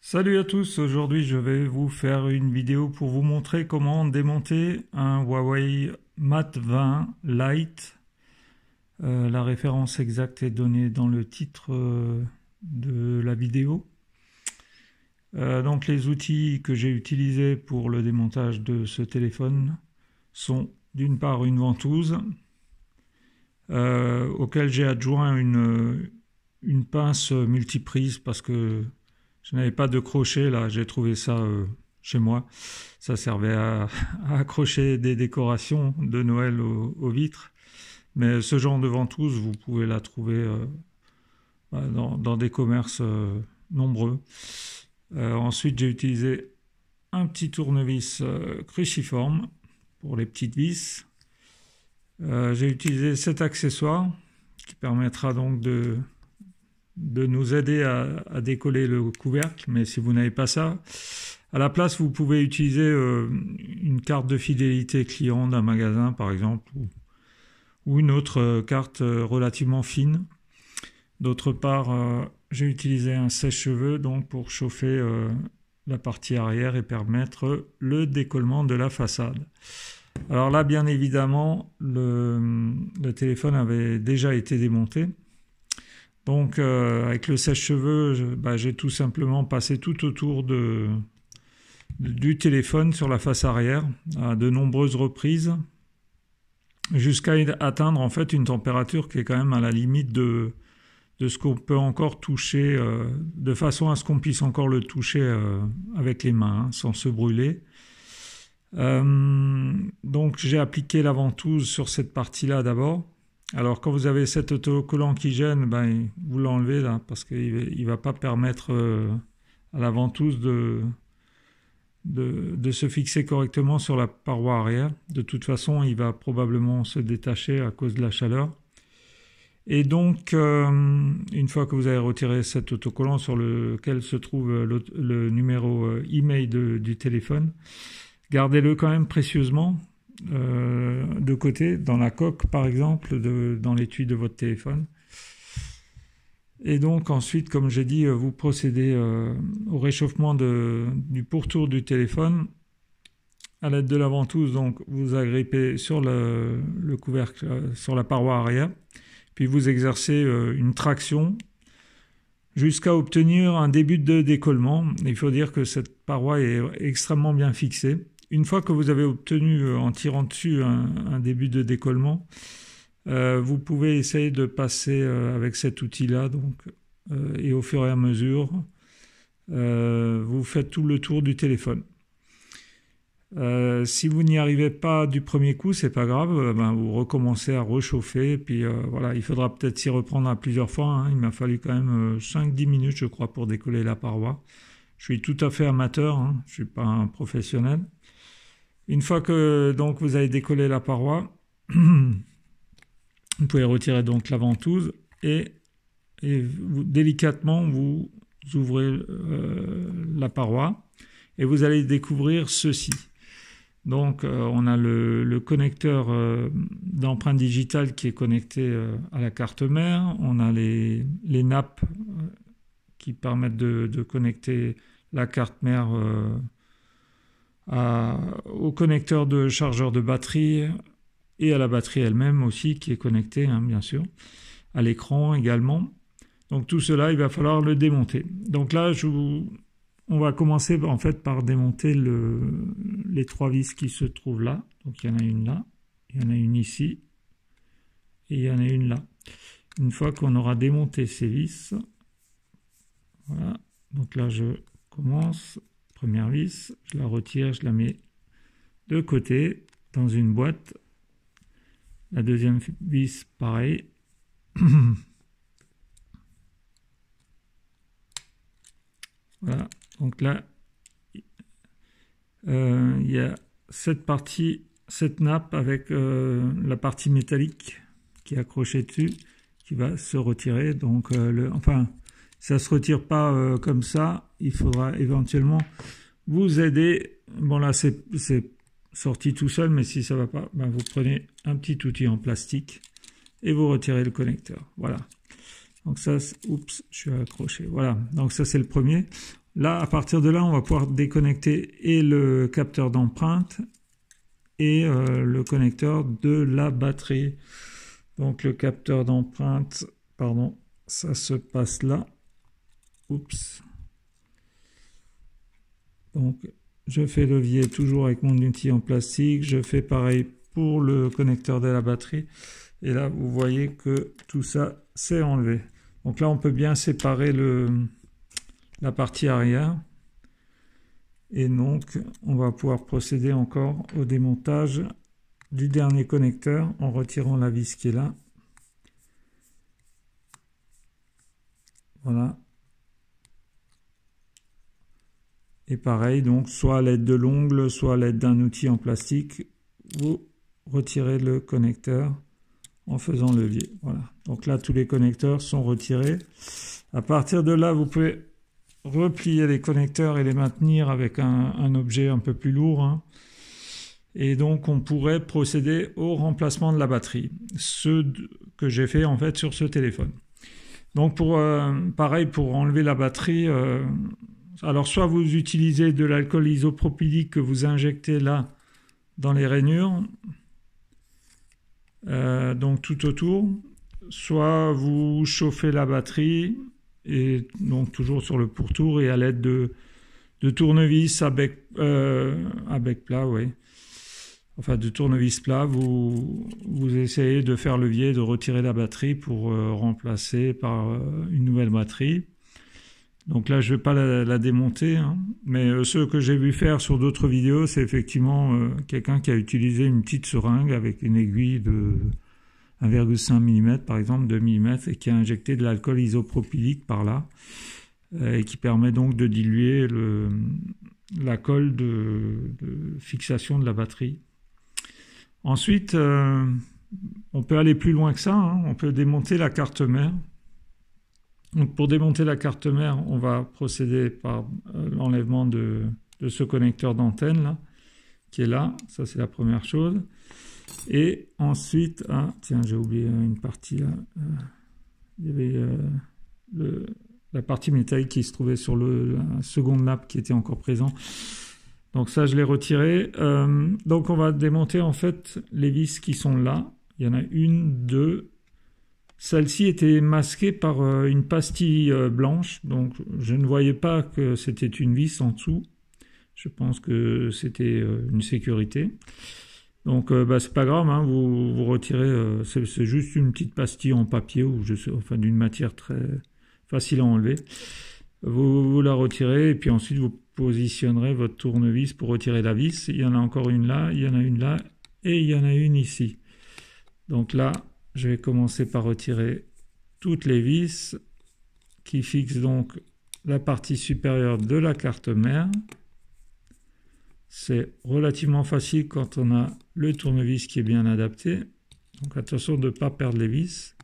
Salut à tous, aujourd'hui je vais vous faire une vidéo pour vous montrer comment démonter un Huawei Mate 20 Lite. La référence exacte est donnée dans le titre de la vidéo. Donc les outils que j'ai utilisés pour le démontage de ce téléphone sont d'une part une ventouse auquel j'ai adjoint une pince multiprise parce que je n'avais pas de crochet là, j'ai trouvé ça chez moi. Ça servait à accrocher des décorations de Noël aux vitres. Mais ce genre de ventouse, vous pouvez la trouver dans des commerces nombreux. Ensuite, j'ai utilisé un petit tournevis cruciforme pour les petites vis. J'ai utilisé cet accessoire qui permettra donc de nous aider à décoller le couvercle, mais si vous n'avez pas ça, à la place vous pouvez utiliser une carte de fidélité client d'un magasin par exemple, ou une autre carte relativement fine. D'autre part, j'ai utilisé un sèche-cheveux donc pour chauffer la partie arrière et permettre le décollement de la façade. Alors là, bien évidemment, le téléphone avait déjà été démonté. Donc avec le sèche-cheveux, j'ai tout simplement passé tout autour du téléphone sur la face arrière à de nombreuses reprises jusqu'à atteindre en fait une température qui est quand même à la limite de ce qu'on peut encore toucher, de façon à ce qu'on puisse encore le toucher avec les mains sans se brûler. Donc j'ai appliqué la ventouse sur cette partie-là d'abord. Alors quand vous avez cet autocollant qui gêne, vous l'enlevez là parce qu'il ne va pas permettre à la ventouse de se fixer correctement sur la paroi arrière. De toute façon, il va probablement se détacher à cause de la chaleur. Et donc, une fois que vous avez retiré cet autocollant sur lequel se trouve le numéro email du téléphone, gardez-le quand même précieusement de côté, dans la coque par exemple, dans l'étui de votre téléphone. Et donc ensuite, comme j'ai dit, vous procédez au réchauffement du pourtour du téléphone à l'aide de la ventouse. Donc vous agrippez sur le couvercle, sur la paroi arrière, puis vous exercez une traction jusqu'à obtenir un début de décollement. Il faut dire que cette paroi est extrêmement bien fixée. Une fois que vous avez obtenu, en tirant dessus, un début de décollement, vous pouvez essayer de passer avec cet outil-là, et au fur et à mesure, vous faites tout le tour du téléphone. Si vous n'y arrivez pas du premier coup, c'est pas grave, vous recommencez à rechauffer, puis voilà, il faudra peut-être s'y reprendre à plusieurs fois. Il m'a fallu quand même 5-10 minutes, je crois, pour décoller la paroi. Je suis tout à fait amateur, je suis pas un professionnel. Une fois que donc vous avez décollé la paroi, vous pouvez retirer donc la ventouse et délicatement vous ouvrez la paroi et vous allez découvrir ceci. Donc on a le connecteur d'empreinte digitale qui est connecté à la carte mère, on a les nappes qui permettent de connecter la carte mère au connecteur de chargeur de batterie et à la batterie elle-même aussi qui est connectée, bien sûr, à l'écran également. Donc tout cela, il va falloir le démonter. Donc là, on va commencer en fait par démonter les trois vis qui se trouvent là. Donc il y en a une là, il y en a une ici et il y en a une là. Une fois qu'on aura démonté ces vis, voilà, donc là je commence. Première vis, je la retire, je la mets de côté dans une boîte. La deuxième vis, pareil. Voilà, donc là, il y a cette nappe avec la partie métallique qui est accrochée dessus, qui va se retirer. Donc, ça ne se retire pas comme ça. Il faudra éventuellement vous aider. Bon là c'est sorti tout seul, mais si ça ne va pas, vous prenez un petit outil en plastique et vous retirez le connecteur. Voilà. Donc ça, oups, je suis accroché. Voilà. Donc ça c'est le premier. Là, à partir de là, on va pouvoir déconnecter et le capteur d'empreinte et le connecteur de la batterie. Donc le capteur d'empreinte, pardon, ça se passe là. Oups. Donc je fais levier toujours avec mon outil en plastique. Je fais pareil pour le connecteur de la batterie. Et là, vous voyez que tout ça, c'est enlevé. Donc là, on peut bien séparer la partie arrière. Et donc, on va pouvoir procéder encore au démontage du dernier connecteur en retirant la vis qui est là. Voilà. Et pareil, donc, soit à l'aide de l'ongle, soit à l'aide d'un outil en plastique, vous retirez le connecteur en faisant levier. Voilà. Donc là, tous les connecteurs sont retirés. À partir de là, vous pouvez replier les connecteurs et les maintenir avec un objet un peu plus lourd. Hein. Et donc, on pourrait procéder au remplacement de la batterie. Ce que j'ai fait, en fait, sur ce téléphone. Donc, pareil, pour enlever la batterie, alors soit vous utilisez de l'alcool isopropylique que vous injectez là, dans les rainures, donc tout autour, soit vous chauffez la batterie, et donc toujours sur le pourtour et à l'aide de tournevis à bec plat, oui. Enfin de tournevis plat, vous essayez de faire levier, de retirer la batterie pour remplacer par une nouvelle batterie. Donc là, je ne vais pas la démonter, hein, mais ce que j'ai vu faire sur d'autres vidéos, c'est effectivement quelqu'un qui a utilisé une petite seringue avec une aiguille de 1,5 mm, par exemple, 2 mm, et qui a injecté de l'alcool isopropylique par là, et qui permet donc de diluer la colle de fixation de la batterie. Ensuite, on peut aller plus loin que ça, hein, on peut démonter la carte mère. Donc pour démonter la carte mère, on va procéder par l'enlèvement de ce connecteur d'antenne là, qui est là, ça c'est la première chose. Et ensuite, tiens, j'ai oublié une partie là. Il y avait la partie métallique qui se trouvait sur la seconde nappe qui était encore présent. Donc ça, je l'ai retiré. Donc on va démonter en fait les vis qui sont là. Il y en a une, deux. Celle-ci était masquée par une pastille blanche, donc je ne voyais pas que c'était une vis en dessous. Je pense que c'était une sécurité. Donc c'est pas grave, hein, vous retirez, c'est juste une petite pastille en papier ou enfin d'une matière très facile à enlever. Vous la retirez et puis ensuite vous positionnerez votre tournevis pour retirer la vis. Il y en a encore une là, il y en a une là et il y en a une ici. Donc là, je vais commencer par retirer toutes les vis qui fixent donc la partie supérieure de la carte mère. C'est relativement facile quand on a le tournevis qui est bien adapté. Donc attention de ne pas perdre les vis.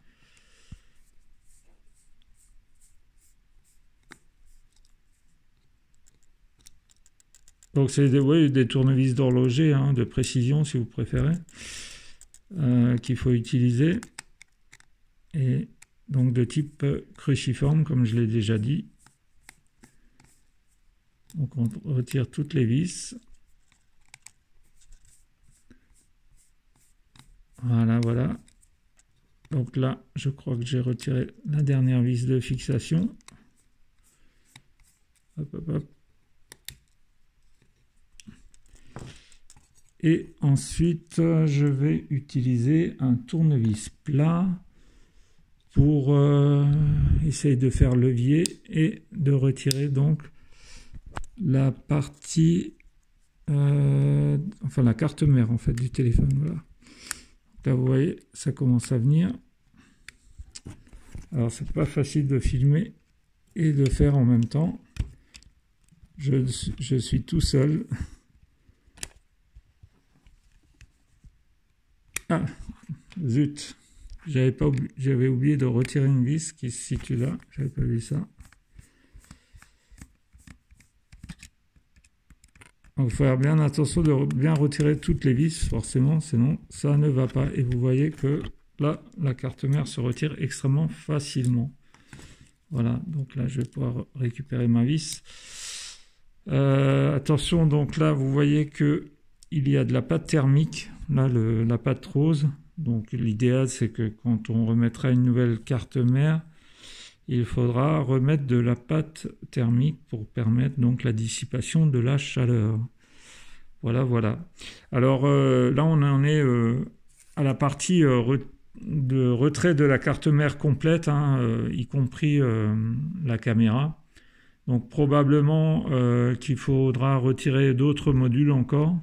Donc c'est des tournevis d'horloger, hein, de précision si vous préférez. Qu'il faut utiliser, et donc de type cruciforme comme je l'ai déjà dit. Donc on retire toutes les vis. Voilà. Donc là, je crois que j'ai retiré la dernière vis de fixation. Hop. Et ensuite, je vais utiliser un tournevis plat pour essayer de faire levier et de retirer donc la partie, enfin la carte mère en fait du téléphone. Voilà. Donc là, vous voyez, ça commence à venir. Alors, c'est pas facile de filmer et de faire en même temps. Je suis tout seul. Ah, zut, j'avais oublié de retirer une vis qui se situe là, j'avais pas vu ça. Donc il faut faire bien attention de bien retirer toutes les vis, forcément, sinon ça ne va pas. Et vous voyez que là, la carte mère se retire extrêmement facilement. Voilà, donc là je vais pouvoir récupérer ma vis. Attention, donc là, vous voyez que il y a de la pâte thermique, là, la pâte rose. Donc l'idéal, c'est que quand on remettra une nouvelle carte mère, il faudra remettre de la pâte thermique pour permettre donc la dissipation de la chaleur. Voilà, voilà. Alors là, on en est à la partie de retrait de la carte mère complète, hein, y compris la caméra. Donc probablement qu'il faudra retirer d'autres modules encore,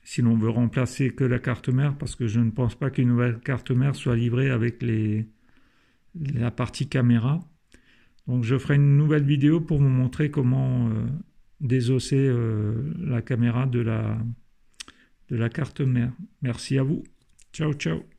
si l'on veut remplacer que la carte mère, parce que je ne pense pas qu'une nouvelle carte mère soit livrée avec la partie caméra. Donc je ferai une nouvelle vidéo pour vous montrer comment désosser la caméra de la carte mère. Merci à vous. Ciao, ciao.